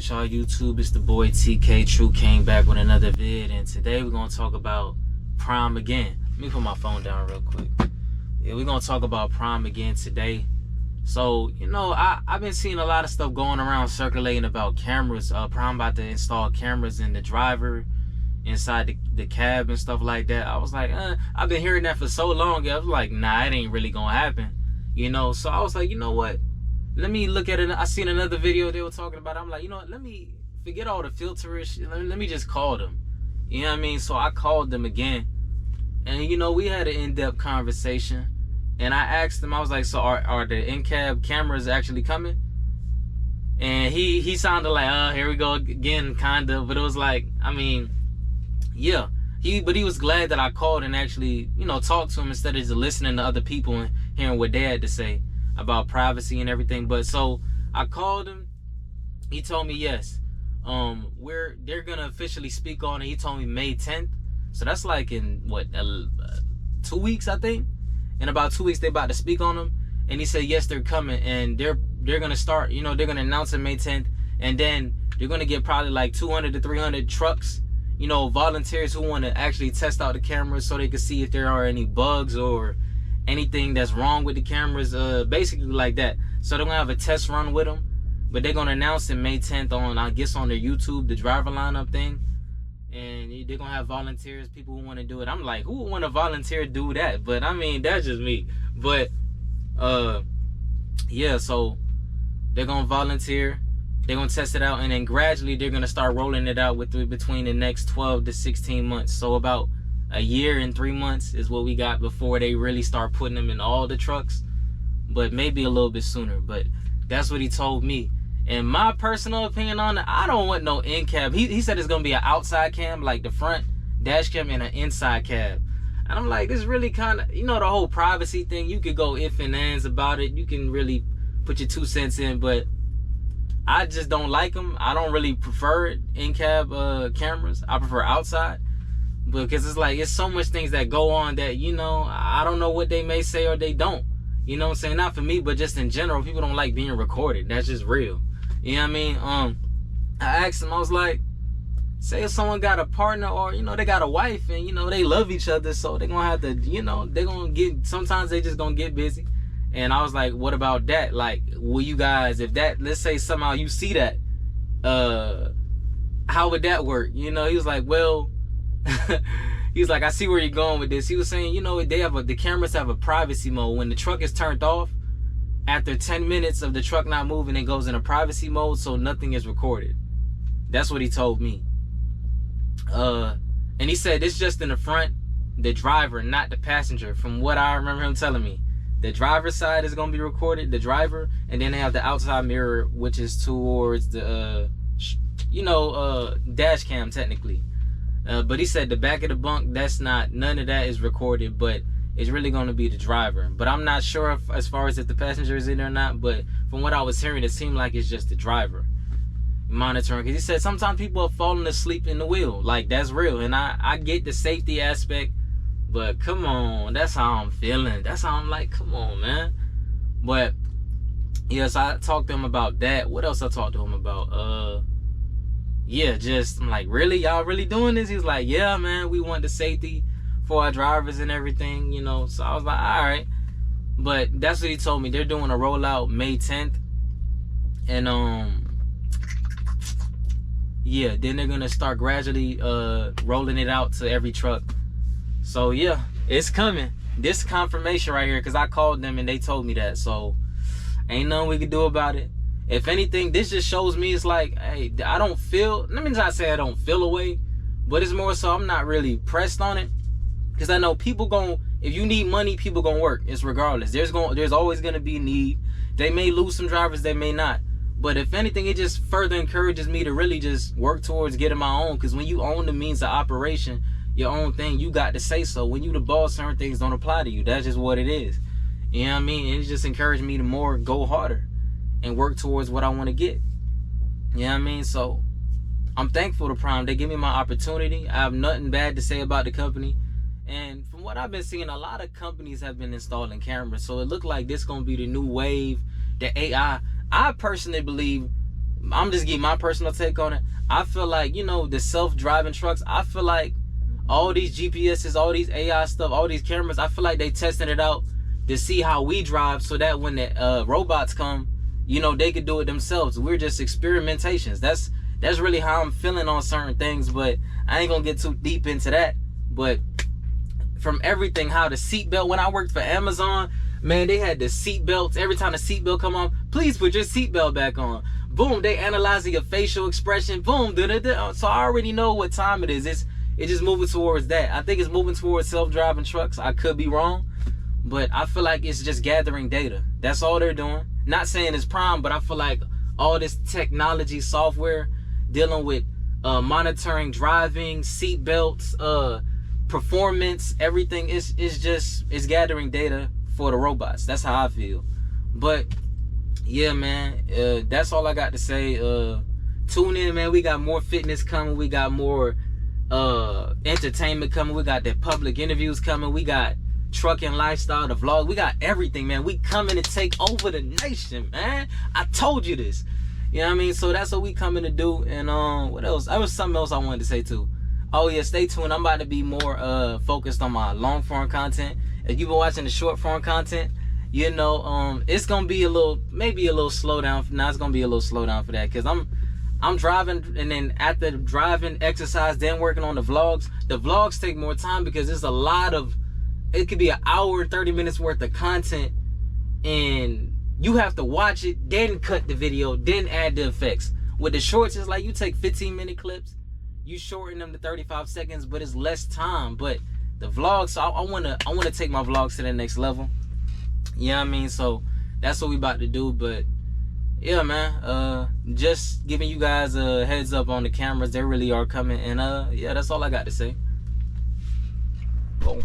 with y'all YouTube? It's the boy TK True came back with another vid, and today we're gonna talk about Prime again. Let me put my phone down real quick. Yeah, we're gonna talk about Prime again today. So, you know, I've been seeing a lot of stuff going around circulating about cameras. Prime about to install cameras in the driver, inside the cab and stuff like that. I was like, I've been hearing that for so long. I was like, nah, it ain't really gonna happen. You know, so I was like, you know what? Let me look at it. I seen another video they were talking about it. I'm like, you know what? Let me forget all the filterish. Let me just call them. You know what I mean? So I called them again. And, you know, we had an in-depth conversation. And I asked him, I was like, so are the in-cab cameras actually coming? And he sounded like, here we go again, kind of. But it was like, I mean, yeah. But he was glad that I called and actually, you know, talked to him instead of just listening to other people and hearing what they had to say about privacy and everything. But so I called him. He told me yes. They're gonna officially speak on it. He told me May 10th. So that's like in what 2 weeks, I think. In about 2 weeks they about to speak on them. And he said yes, they're coming, and they're gonna start, you know, they're gonna announce it May 10th, and then they're gonna get probably like 200 to 300 trucks, you know, volunteers who want to actually test out the cameras so they can see if there are any bugs or anything that's wrong with the cameras, basically like that. So they're gonna have a test run with them, but they're gonna announce it May 10th on, I guess, on their YouTube, the driver lineup thing. And they're gonna have volunteers, people who want to do it. I'm like, who would want to volunteer to do that? But I mean, that's just me. But yeah, so they're gonna volunteer, they're gonna test it out, and then gradually they're gonna start rolling it out between the next 12 to 16 months. So about a year and 3 months is what we got before they really start putting them in all the trucks, but maybe a little bit sooner. But that's what he told me. And my personal opinion on it, I don't want no in-cab. He said it's gonna be an outside cam, like the front dash cam, and an inside cab. And I'm like, this really kind of, you know, the whole privacy thing, you could go if and ands about it. You can really put your 2 cents in, but I just don't like them. I don't really prefer it, in-cab cameras. I prefer outside. Because it's like, it's so much things that go on that, you know, I don't know what they may say or they don't. You know what I'm saying? Not for me, but just in general, people don't like being recorded. That's just real. You know what I mean? I asked him, I was like, say if someone got a partner, or, you know, they got a wife, and, you know, they love each other, so they're gonna have to, you know, they're gonna get, sometimes they just gonna get busy. And I was like, what about that? Like, will you guys, if that, let's say somehow you see that, how would that work? You know, he was like, well, he was like, I see where you're going with this. He was saying, you know, the cameras have a privacy mode. When the truck is turned off, after 10 minutes of the truck not moving, it goes in a privacy mode, so nothing is recorded. That's what he told me. And he said it's just in the front, the driver, not the passenger. From what I remember him telling me, the driver's side is gonna be recorded, the driver, and then they have the outside mirror, which is towards the dash cam technically. But he said the back of the bunk, that's not, none of that is recorded, but it's really going to be the driver. But I'm not sure if, as far as if the passenger is in there or not, but from what I was hearing, it seemed like it's just the driver monitoring. Because he said sometimes people are falling asleep in the wheel. Like, that's real. And I get the safety aspect, but come on, that's how I'm feeling. That's how I'm like, come on, man. But yes, I talked to him about that. What else I talked to him about? Yeah, just, I'm like, really? Y'all really doing this? He was like, yeah, man, we want the safety for our drivers and everything, you know. So I was like, all right. But that's what he told me. They're doing a rollout May 10th. And, yeah, then they're going to start gradually rolling it out to every truck. So, yeah, it's coming. This confirmation right here, because I called them and they told me that. So, ain't nothing we can do about it. If anything, this just shows me it's like, hey, I don't feel, let me not say I don't feel away, but it's more so I'm not really pressed on it. Because I know people if you need money, people gonna work. It's regardless. There's always gonna be need. They may lose some drivers, they may not. But if anything, it just further encourages me to really just work towards getting my own. Because when you own the means of operation, your own thing, you got to say so. When you the boss, certain things don't apply to you. That's just what it is. You know what I mean? And it just encouraged me to more go harder and work towards what I want to get. You know what I mean? So I'm thankful to Prime. They give me my opportunity. I have nothing bad to say about the company. And from what I've been seeing, a lot of companies have been installing cameras. So it looked like this is going to be the new wave, the AI. I personally believe I'm just giving my personal take on it. I feel like, you know, the self-driving trucks, I feel like all these GPSs, all these AI stuff, all these cameras, I feel like they testing it out to see how we drive, so that when the robots come, you know, they could do it themselves. We're just experimentations. That's really how I'm feeling on certain things, but I ain't gonna get too deep into that. But from everything, how the seatbelt, when I worked for Amazon, man, they had the seatbelts. Every time the seatbelt come on, please put your seatbelt back on. Boom, they analyzing your facial expression. Boom, da-da-da. So I already know what time it is. It's just moving towards that. I think it's moving towards self-driving trucks. I could be wrong, but I feel like it's just gathering data. That's all they're doing. Not saying it's prime, but I feel like all this technology, software, dealing with monitoring driving, seatbelts, performance, everything is gathering data for the robots. That's how I feel. But yeah, man, that's all I got to say. Tune in, man. We got more fitness coming. We got more entertainment coming. We got the public interviews coming. We got trucking lifestyle, the vlog. We got everything, man. We coming to take over the nation, man. I told you this. You know what I mean? So that's what we coming to do. And what else? There was something else I wanted to say too. Oh yeah, stay tuned. I'm about to be more focused on my long form content. If you've been watching the short form content, you know, it's gonna be maybe a little slowdown. Now it's gonna be a little slowdown for that, because I'm driving, and then after driving, exercise, then working on the vlogs. The vlogs take more time because there's a lot of, it could be an hour and 30 minutes worth of content, and you have to watch it, then cut the video, then add the effects. With the shorts, it's like you take 15-minute clips, you shorten them to 35 seconds, but it's less time. But the vlogs, so I wanna take my vlogs to the next level. You know what I mean? So that's what we about to do. But yeah, man, just giving you guys a heads up on the cameras. They really are coming. And yeah, that's all I got to say. Boom.